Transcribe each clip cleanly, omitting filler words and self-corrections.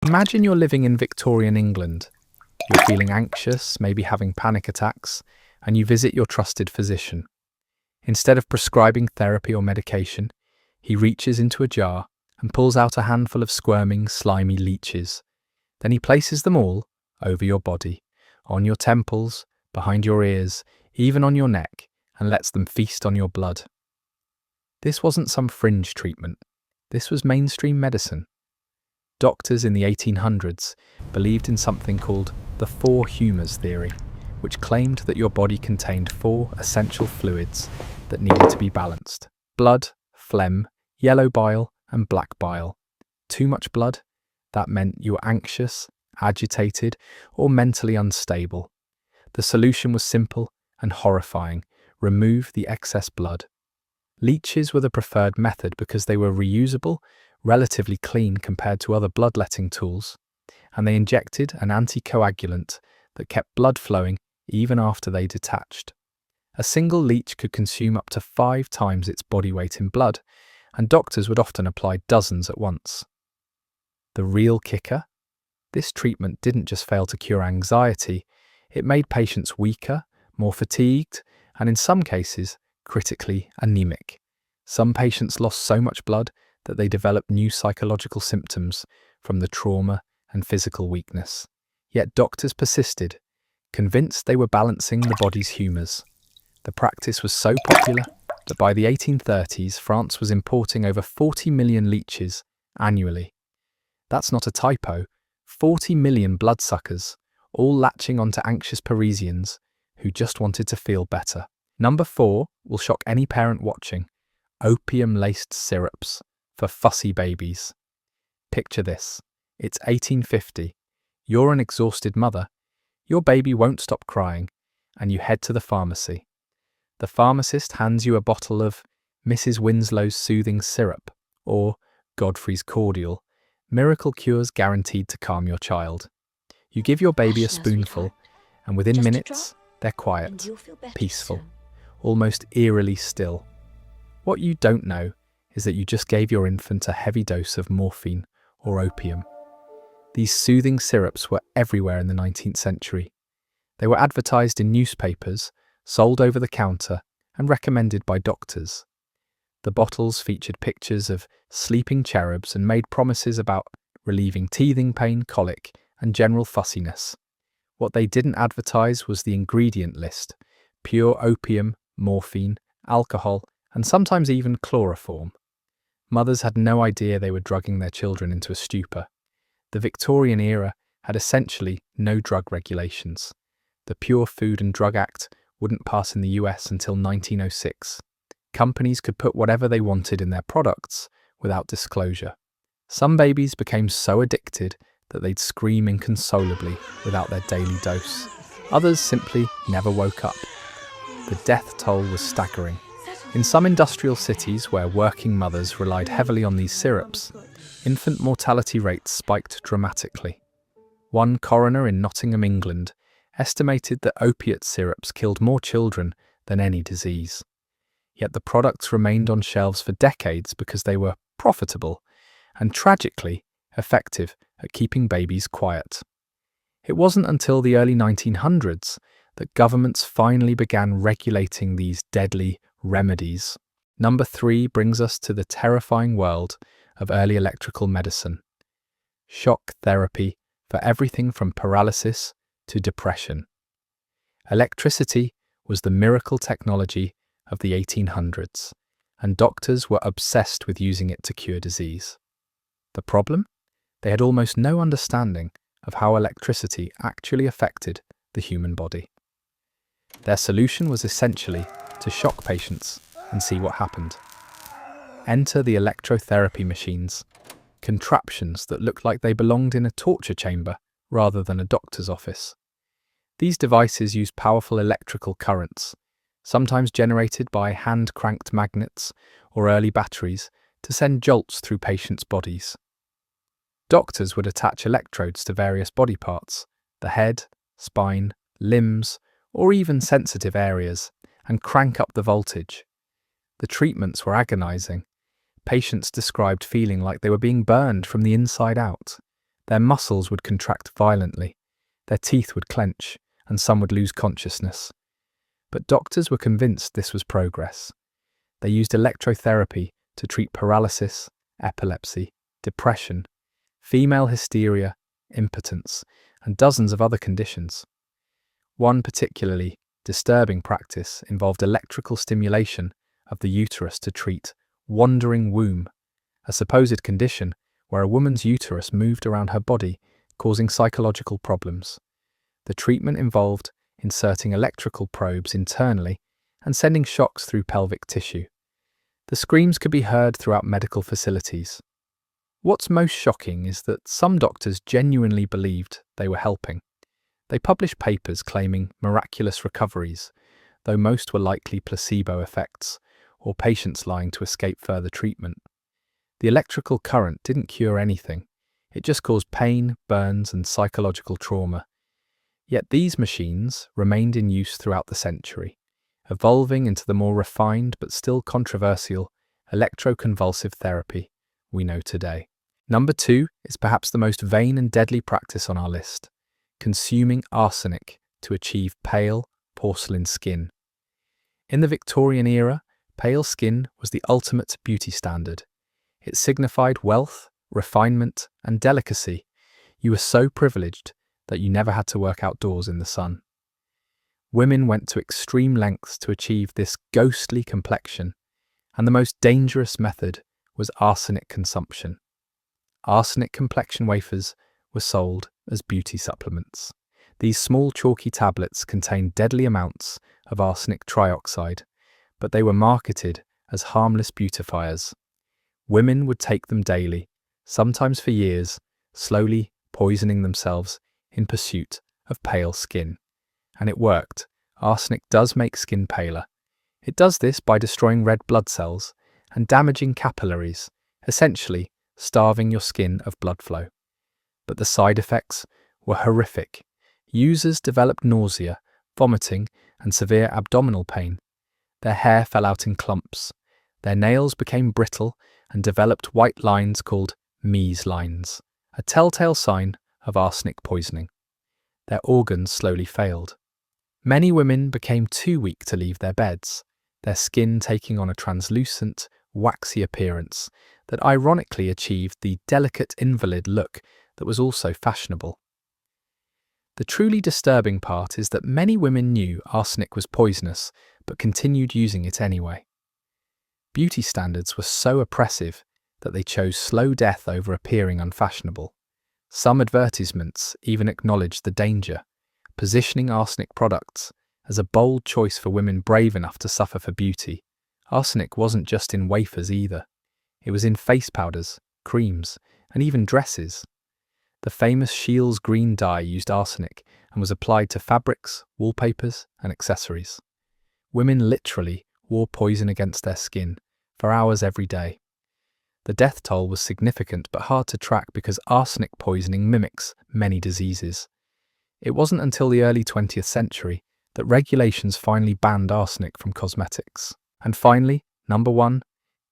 Imagine you're living in Victorian England. You're feeling anxious, maybe having panic attacks, and you visit your trusted physician. Instead of prescribing therapy or medication, he reaches into a jar and pulls out a handful of squirming, slimy leeches. Then he places them all over your body, on your temples, behind your ears, even on your neck, and lets them feast on your blood. This wasn't some fringe treatment. This was mainstream medicine. Doctors in the 1800s believed in something called the four humours theory, which claimed that your body contained four essential fluids that needed to be balanced: blood, phlegm, yellow bile, and black bile. Too much blood? That meant you were anxious, agitated, or mentally unstable. The solution was simple and horrifying: remove the excess blood. Leeches were the preferred method because they were reusable, relatively clean compared to other bloodletting tools, and they injected an anticoagulant that kept blood flowing even after they detached. A single leech could consume up to 5 times its body weight in blood, and doctors would often apply dozens at once. The real kicker? This treatment didn't just fail to cure anxiety, it made patients weaker, more fatigued, and in some cases, critically anemic. Some patients lost so much blood that they developed new psychological symptoms from the trauma and physical weakness. Yet doctors persisted, convinced they were balancing the body's humours. The practice was so popular that by the 1830s, France was importing over 40 million leeches annually. That's not a typo. 40 million bloodsuckers, all latching onto anxious Parisians who just wanted to feel better. Number 4 will shock any parent watching: opium-laced syrups for fussy babies. Picture this. It's 1850. You're an exhausted mother. Your baby won't stop crying, and you head to the pharmacy. The pharmacist hands you a bottle of Mrs. Winslow's soothing syrup, or Godfrey's cordial, miracle cures guaranteed to calm your child. You give your baby a spoonful, and within minutes, they're quiet, peaceful, almost eerily still. What you don't know is that you just gave your infant a heavy dose of morphine or opium. These soothing syrups were everywhere in the 19th century. They were advertised in newspapers, sold over the counter, and recommended by doctors. The bottles featured pictures of sleeping cherubs and made promises about relieving teething pain, colic, and general fussiness. What they didn't advertise was the ingredient list: pure opium, morphine, alcohol, and sometimes even chloroform. Mothers had no idea they were drugging their children into a stupor. The Victorian era had essentially no drug regulations. The Pure Food and Drug Act wouldn't pass in the US until 1906. Companies could put whatever they wanted in their products without disclosure. Some babies became so addicted that they'd scream inconsolably without their daily dose. Others simply never woke up. The death toll was staggering. In some industrial cities where working mothers relied heavily on these syrups, infant mortality rates spiked dramatically. One coroner in Nottingham, England, estimated that opiate syrups killed more children than any disease. Yet the products remained on shelves for decades because they were profitable and, tragically, effective at keeping babies quiet. It wasn't until the early 1900s that governments finally began regulating these deadly remedies. Number 3 brings us to the terrifying world of early electrical medicine. Shock therapy for everything from paralysis to depression. Electricity was the miracle technology of the 1800s, and doctors were obsessed with using it to cure disease. The problem? They had almost no understanding of how electricity actually affected the human body. Their solution was essentially to shock patients and see what happened. Enter the electrotherapy machines, contraptions that looked like they belonged in a torture chamber rather than a doctor's office. These devices use powerful electrical currents, sometimes generated by hand-cranked magnets or early batteries, to send jolts through patients' bodies. Doctors would attach electrodes to various body parts, the head, spine, limbs, or even sensitive areas, and crank up the voltage. The treatments were agonizing. Patients described feeling like they were being burned from the inside out. Their muscles would contract violently, their teeth would clench, and some would lose consciousness. But doctors were convinced this was progress. They used electrotherapy to treat paralysis, epilepsy, depression, female hysteria, impotence, and dozens of other conditions. One particularly disturbing practice involved electrical stimulation of the uterus to treat wandering womb, a supposed condition where a woman's uterus moved around her body, causing psychological problems. The treatment involved inserting electrical probes internally and sending shocks through pelvic tissue. The screams could be heard throughout medical facilities. What's most shocking is that some doctors genuinely believed they were helping. They published papers claiming miraculous recoveries, though most were likely placebo effects or patients lying to escape further treatment. The electrical current didn't cure anything. It just caused pain, burns, and psychological trauma. Yet these machines remained in use throughout the century, evolving into the more refined but still controversial electroconvulsive therapy we know today. Number 2 is perhaps the most vain and deadly practice on our list: consuming arsenic to achieve pale, porcelain skin. In the Victorian era, pale skin was the ultimate beauty standard. It signified wealth, refinement, and delicacy. You were so privileged that you never had to work outdoors in the sun. Women went to extreme lengths to achieve this ghostly complexion, and the most dangerous method was arsenic consumption. Arsenic complexion wafers were sold as beauty supplements. These small chalky tablets contained deadly amounts of arsenic trioxide, but they were marketed as harmless beautifiers. Women would take them daily, sometimes for years, slowly poisoning themselves in pursuit of pale skin. And it worked. Arsenic does make skin paler. It does this by destroying red blood cells and damaging capillaries, essentially starving your skin of blood flow. But the side effects were horrific. Users developed nausea, vomiting, and severe abdominal pain. Their hair fell out in clumps. Their nails became brittle and developed white lines called Mees lines, a telltale sign of arsenic poisoning. Their organs slowly failed. Many women became too weak to leave their beds, their skin taking on a translucent, waxy appearance that ironically achieved the delicate invalid look that was also fashionable. The truly disturbing part is that many women knew arsenic was poisonous but continued using it anyway. Beauty standards were so oppressive that they chose slow death over appearing unfashionable. Some advertisements even acknowledged the danger, positioning arsenic products as a bold choice for women brave enough to suffer for beauty. Arsenic wasn't just in wafers either. It was in face powders, creams, and even dresses. The famous Shields green dye used arsenic and was applied to fabrics, wallpapers, and accessories. Women literally wore poison against their skin for hours every day. The death toll was significant but hard to track because arsenic poisoning mimics many diseases. It wasn't until the early 20th century that regulations finally banned arsenic from cosmetics. And finally, number 1,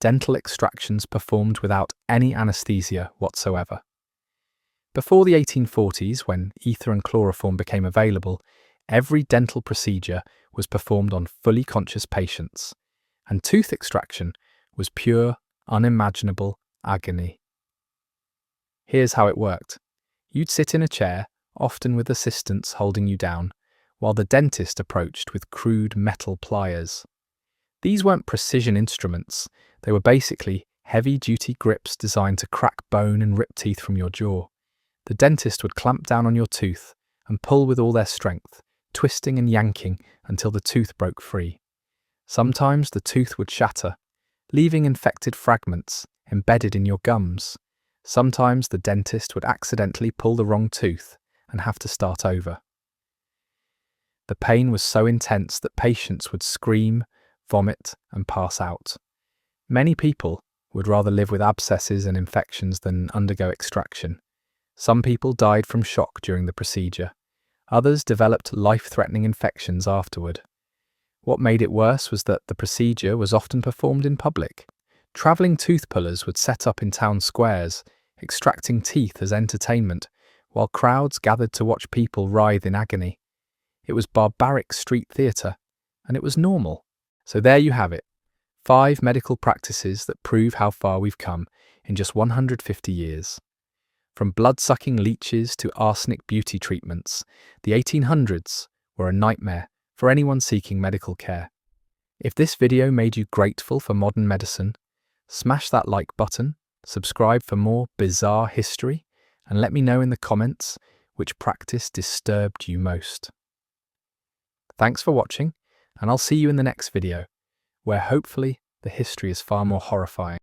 dental extractions performed without any anesthesia whatsoever. Before the 1840s, when ether and chloroform became available, every dental procedure was performed on fully conscious patients, and tooth extraction was pure, unimaginable agony. Here's how it worked. You'd sit in a chair, often with assistants holding you down, while the dentist approached with crude metal pliers. These weren't precision instruments, they were basically heavy-duty grips designed to crack bone and rip teeth from your jaw. The dentist would clamp down on your tooth and pull with all their strength, twisting and yanking until the tooth broke free. Sometimes the tooth would shatter, leaving infected fragments embedded in your gums. Sometimes the dentist would accidentally pull the wrong tooth and have to start over. The pain was so intense that patients would scream, vomit, and pass out. Many people would rather live with abscesses and infections than undergo extraction. Some people died from shock during the procedure. Others developed life-threatening infections afterward. What made it worse was that the procedure was often performed in public. Travelling tooth pullers would set up in town squares, extracting teeth as entertainment, while crowds gathered to watch people writhe in agony. It was barbaric street theatre, and it was normal. So there you have it, 5 medical practices that prove how far we've come in just 150 years. From blood-sucking leeches to arsenic beauty treatments, the 1800s were a nightmare for anyone seeking medical care. If this video made you grateful for modern medicine, smash that like button, subscribe for more bizarre history, and let me know in the comments which practice disturbed you most. Thanks for watching, and I'll see you in the next video, where hopefully the history is far more horrifying.